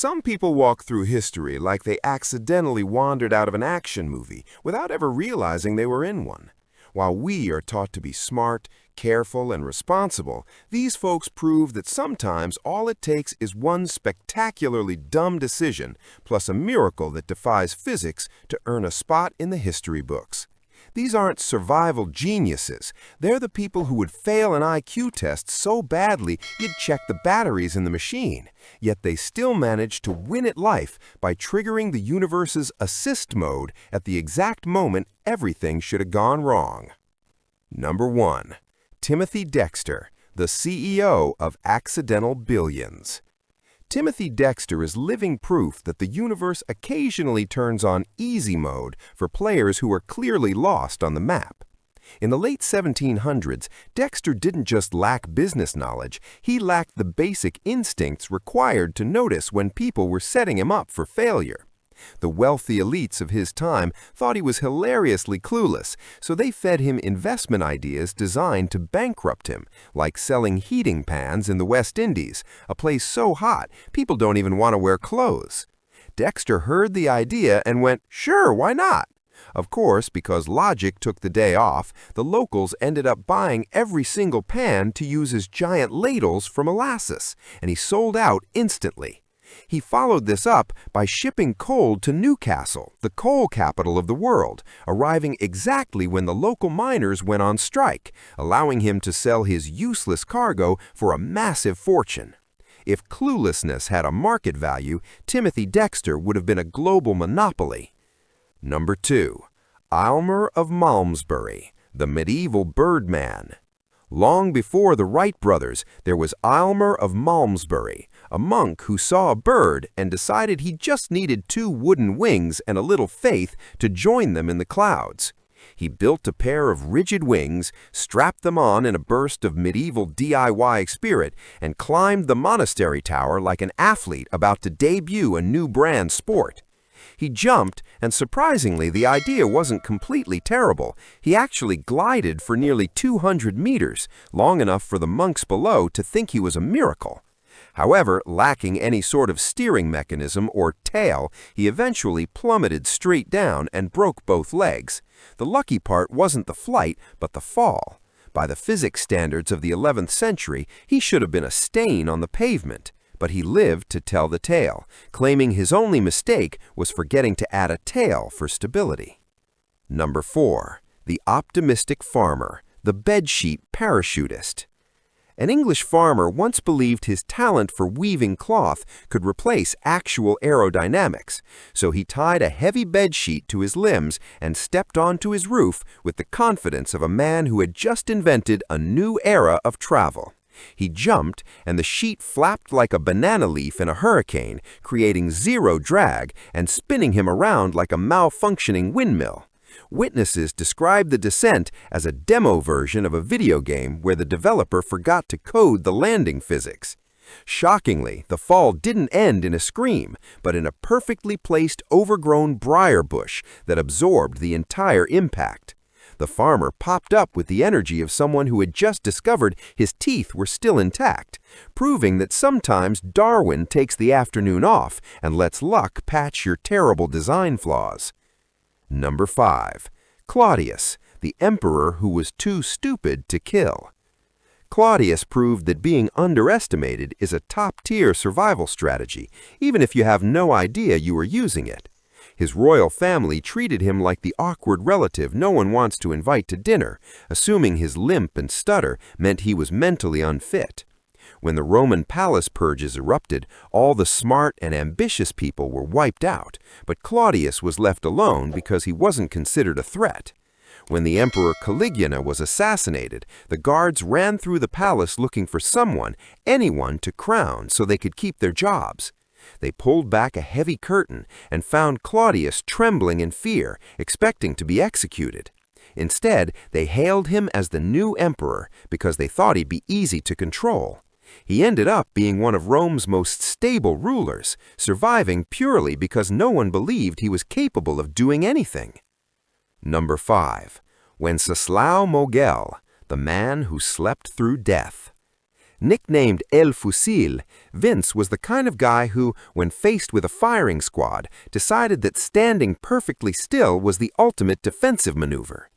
Some people walk through history like they accidentally wandered out of an action movie without ever realizing they were in one. While we are taught to be smart, careful, and responsible, these folks prove that sometimes all it takes is one spectacularly dumb decision plus a miracle that defies physics to earn a spot in the history books. These aren't survival geniuses. They're the people who would fail an IQ test so badly you'd check the batteries in the machine. Yet they still manage to win at life by triggering the universe's assist mode at the exact moment everything should have gone wrong. Number 1. Timothy Dexter, the CEO of Accidental Billions. Timothy Dexter is living proof that the universe occasionally turns on easy mode for players who are clearly lost on the map. In the late 1700s, Dexter didn't just lack business knowledge, he lacked the basic instincts required to notice when people were setting him up for failure. The wealthy elites of his time thought he was hilariously clueless, so they fed him investment ideas designed to bankrupt him, like selling heating pans in the West Indies, a place so hot people don't even want to wear clothes. Dexter heard the idea and went, "Sure, why not?" Of course, because logic took the day off, the locals ended up buying every single pan to use as giant ladles for molasses, and he sold out instantly. He followed this up by shipping coal to Newcastle, the coal capital of the world, arriving exactly when the local miners went on strike, allowing him to sell his useless cargo for a massive fortune. If cluelessness had a market value, Timothy Dexter would have been a global monopoly. Number 2. Aylmer of Malmesbury, the medieval birdman. Long before the Wright brothers, there was Aylmer of Malmesbury, a monk who saw a bird and decided he just needed 2 wooden wings and a little faith to join them in the clouds. He built a pair of rigid wings, strapped them on in a burst of medieval DIY spirit, and climbed the monastery tower like an athlete about to debut a new brand sport. He jumped, and surprisingly, the idea wasn't completely terrible. He actually glided for nearly 200 meters, long enough for the monks below to think he was a miracle. However, lacking any sort of steering mechanism or tail, he eventually plummeted straight down and broke both legs. The lucky part wasn't the flight, but the fall. By the physics standards of the 11th century, he should have been a stain on the pavement. But he lived to tell the tale, claiming his only mistake was forgetting to add a tail for stability. Number 4. The optimistic farmer, the bedsheet parachutist. An English farmer once believed his talent for weaving cloth could replace actual aerodynamics, so he tied a heavy bedsheet to his limbs and stepped onto his roof with the confidence of a man who had just invented a new era of travel. He jumped, and the sheet flapped like a banana leaf in a hurricane, creating zero drag and spinning him around like a malfunctioning windmill. Witnesses described the descent as a demo version of a video game where the developer forgot to code the landing physics. Shockingly, the fall didn't end in a scream, but in a perfectly placed overgrown briar bush that absorbed the entire impact. The farmer popped up with the energy of someone who had just discovered his teeth were still intact, proving that sometimes Darwin takes the afternoon off and lets luck patch your terrible design flaws. Number 5. Claudius, the emperor who was too stupid to kill. Claudius proved that being underestimated is a top-tier survival strategy, even if you have no idea you are using it. His royal family treated him like the awkward relative no one wants to invite to dinner, assuming his limp and stutter meant he was mentally unfit. When the Roman palace purges erupted, all the smart and ambitious people were wiped out, but Claudius was left alone because he wasn't considered a threat. When the Emperor Caligula was assassinated, the guards ran through the palace looking for someone, anyone, to crown so they could keep their jobs. They pulled back a heavy curtain and found Claudius trembling in fear, expecting to be executed. Instead, they hailed him as the new emperor because they thought he'd be easy to control. He ended up being one of Rome's most stable rulers, surviving purely because no one believed he was capable of doing anything. Number 5. Wenceslao Mogel, the man who slept through death. Nicknamed El Fusil, Vince was the kind of guy who, when faced with a firing squad, decided that standing perfectly still was the ultimate defensive maneuver.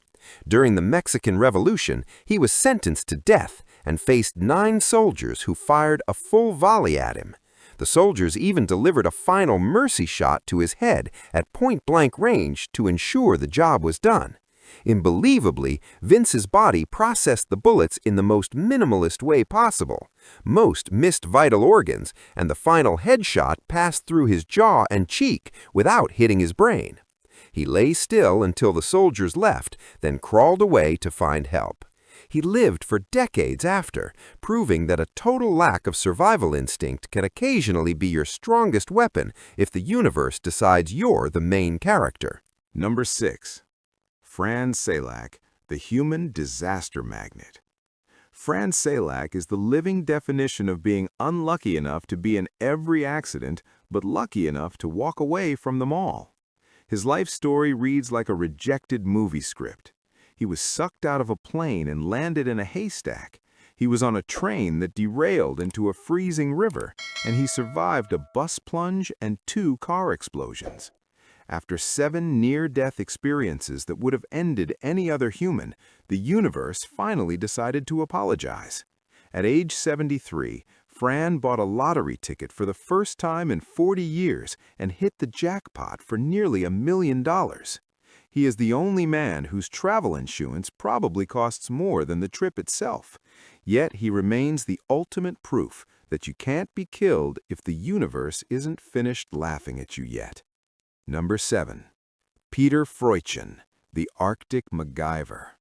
During the Mexican Revolution, he was sentenced to death and faced 9 soldiers who fired a full volley at him. The soldiers even delivered a final mercy shot to his head at point-blank range to ensure the job was done. Unbelievably, Vince's body processed the bullets in the most minimalist way possible. Most missed vital organs, and the final headshot passed through his jaw and cheek without hitting his brain. He lay still until the soldiers left, then crawled away to find help. He lived for decades after, proving that a total lack of survival instinct can occasionally be your strongest weapon if the universe decides you're the main character. Number 6. Franz Salak, the human disaster magnet. Franz Salak is the living definition of being unlucky enough to be in every accident, but lucky enough to walk away from them all. His life story reads like a rejected movie script. He was sucked out of a plane and landed in a haystack. He was on a train that derailed into a freezing river, and he survived a bus plunge and 2 car explosions. After 7 near-death experiences that would have ended any other human, the universe finally decided to apologize. At age 73, Fran bought a lottery ticket for the first time in 40 years and hit the jackpot for nearly $1 million. He is the only man whose travel insurance probably costs more than the trip itself. Yet he remains the ultimate proof that you can't be killed if the universe isn't finished laughing at you yet. Number 7. Peter Freuchen, the Arctic MacGyver.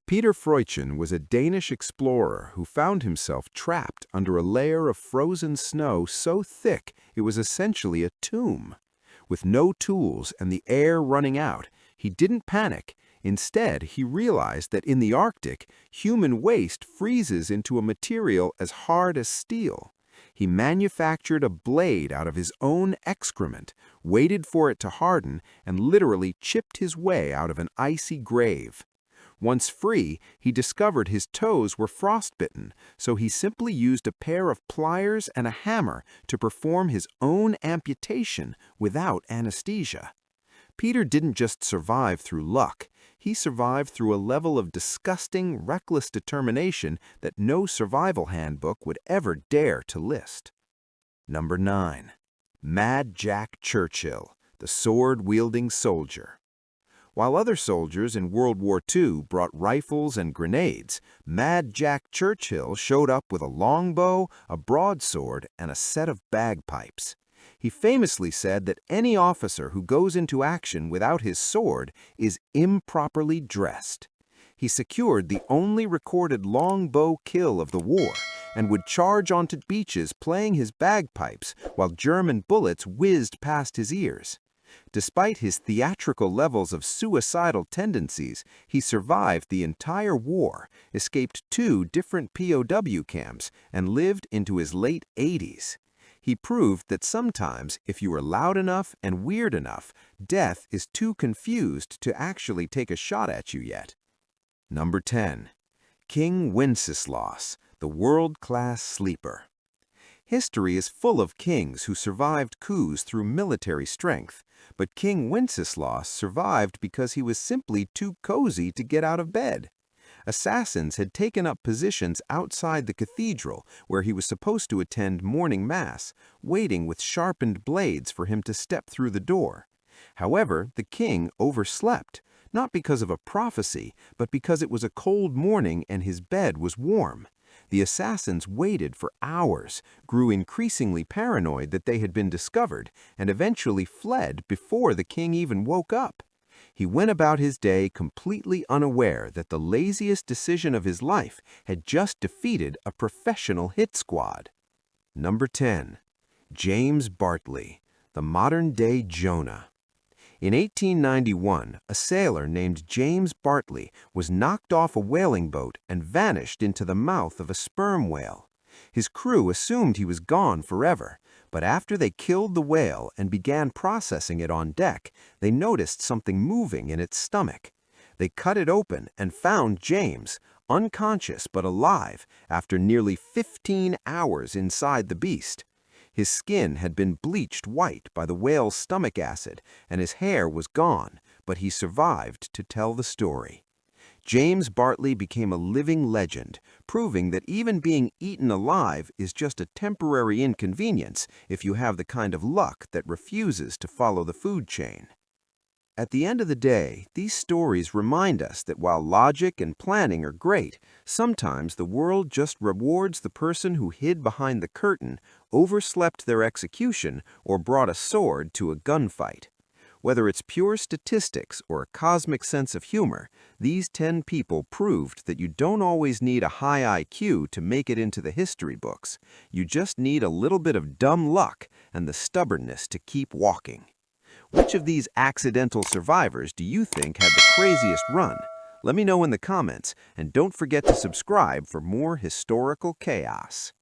Peter Freuchen was a Danish explorer who found himself trapped under a layer of frozen snow so thick it was essentially a tomb. With no tools and the air running out, he didn't panic. Instead, he realized that in the Arctic, human waste freezes into a material as hard as steel. He manufactured a blade out of his own excrement, waited for it to harden, and literally chipped his way out of an icy grave. Once free, he discovered his toes were frostbitten, so he simply used a pair of pliers and a hammer to perform his own amputation without anesthesia. Peter didn't just survive through luck. He survived through a level of disgusting, reckless determination that no survival handbook would ever dare to list. Number 9. Mad Jack Churchill, the sword-wielding soldier. While other soldiers in World War II brought rifles and grenades, Mad Jack Churchill showed up with a longbow, a broadsword, and a set of bagpipes. He famously said that any officer who goes into action without his sword is improperly dressed. He secured the only recorded longbow kill of the war and would charge onto beaches playing his bagpipes while German bullets whizzed past his ears. Despite his theatrical levels of suicidal tendencies, he survived the entire war, escaped 2 different POW camps, and lived into his late 80s. He proved that sometimes, if you are loud enough and weird enough, death is too confused to actually take a shot at you yet. Number 10. King Wenceslas, the world-class sleeper. History is full of kings who survived coups through military strength, but King Wenceslas survived because he was simply too cozy to get out of bed. Assassins had taken up positions outside the cathedral where he was supposed to attend morning mass, waiting with sharpened blades for him to step through the door. However, the king overslept, not because of a prophecy, but because it was a cold morning and his bed was warm. The assassins waited for hours, grew increasingly paranoid that they had been discovered, and eventually fled before the king even woke up. He went about his day completely unaware that the laziest decision of his life had just defeated a professional hit squad. Number 10. James Bartley, the modern-day Jonah. In 1891, a sailor named James Bartley was knocked off a whaling boat and vanished into the mouth of a sperm whale. His crew assumed he was gone forever, but after they killed the whale and began processing it on deck, they noticed something moving in its stomach. They cut it open and found James, unconscious but alive, after nearly 15 hours inside the beast. His skin had been bleached white by the whale's stomach acid, and his hair was gone, but he survived to tell the story. James Bartley became a living legend, proving that even being eaten alive is just a temporary inconvenience if you have the kind of luck that refuses to follow the food chain. At the end of the day, these stories remind us that while logic and planning are great, sometimes the world just rewards the person who hid behind the curtain, overslept their execution, or brought a sword to a gunfight. Whether it's pure statistics or a cosmic sense of humor, these 10 people proved that you don't always need a high IQ to make it into the history books. You just need a little bit of dumb luck and the stubbornness to keep walking. Which of these accidental survivors do you think had the craziest run? Let me know in the comments, and don't forget to subscribe for more historical chaos.